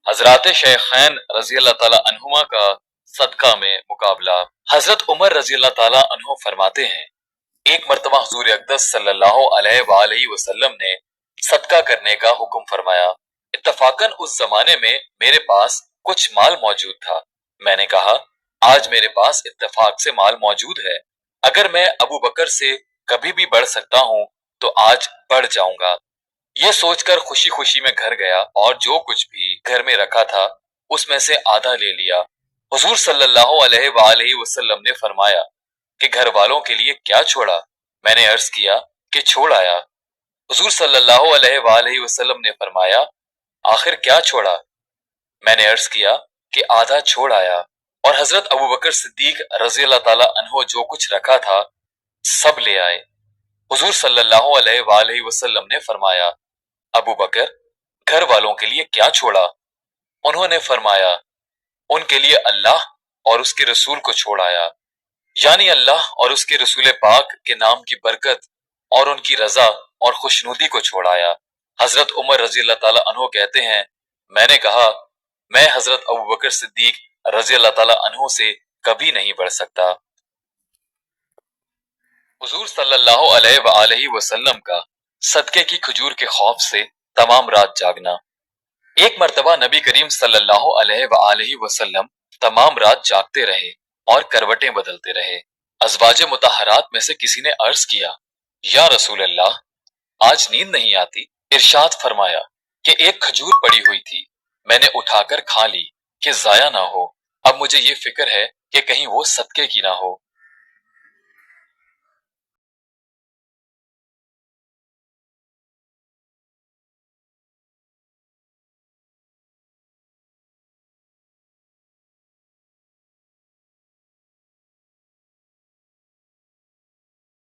हजरात शेखैन रजी अल्लाह ताला अन्हुमा का सदका में मुकाबला। हजरत उमर रजी अल्लाह ताला अन्हु फरमाते हैं, एक मर्तबा हुजूर अक़दस सल्लल्लाहु अलैहि वसल्लम ने सदका करने का हुक्म फरमाया। इत्तफाकन उस जमाने में मेरे पास कुछ माल मौजूद था। मैंने कहा, आज मेरे पास इत्तफाक से माल मौजूद है, अगर मैं अबू बकर से कभी भी बढ़ सकता हूँ तो आज बढ़ जाऊंगा। ये सोचकर खुशी खुशी में घर गया और जो कुछ भी घर में रखा था उसमें से आधा ले लिया। हुजूर सल्लल्लाहु अलैहि वसल्लम ने फरमाया कि घर वालों के लिए क्या छोड़ा? मैंने अर्ज किया कि छोड़ आया। हुजूर सल्लल्लाहु अलैहि वसल्लम ने फरमाया, आखिर क्या छोड़ा? मैंने अर्ज किया कि आधा छोड़ आया। और हजरत अबू बकर सिद्दीक रजी अल्लाह ताला अन्हो जो कुछ रखा था सब ले आए। हुजूर सल्लल्लाहु अलैहि वसल्लम ने फरमाया, अबू बकर, घर वालों के लिए क्या छोड़ा? उन्होंने फरमाया, उनके लिए अल्लाह और उसके रसूल को छोड़ आया, यानी अल्लाह और उसके रसूल पाक के नाम की बरकत और उनकी रजा और खुशनुदी को छोड़ आया। हजरत उमर रजी अल्लाह ताला अन्हो कहते हैं, मैंने कहा, मैं हजरत अबू बकर सिद्दीक रजी अल्लाह ताला अन्हो से कभी नहीं बढ़ सकता। हुजूर सल्लल्लाहु अलैहि वसल्लम का सदके की खजूर के खौफ से तमाम रात जागना। एक मर्तबा नबी करीम सल्लल्लाहु अलैहि वसल्लम तमाम रात जागते रहे और करवटें बदलते रहे। अज़वाज मुतहरात में से किसी ने अर्ज किया, या रसूल अल्लाह, आज नींद नहीं आती। इरशाद फरमाया कि एक खजूर पड़ी हुई थी, मैंने उठाकर खा ली कि जाया ना हो। अब मुझे ये फिक्र है कि कहीं वो सदके की ना हो।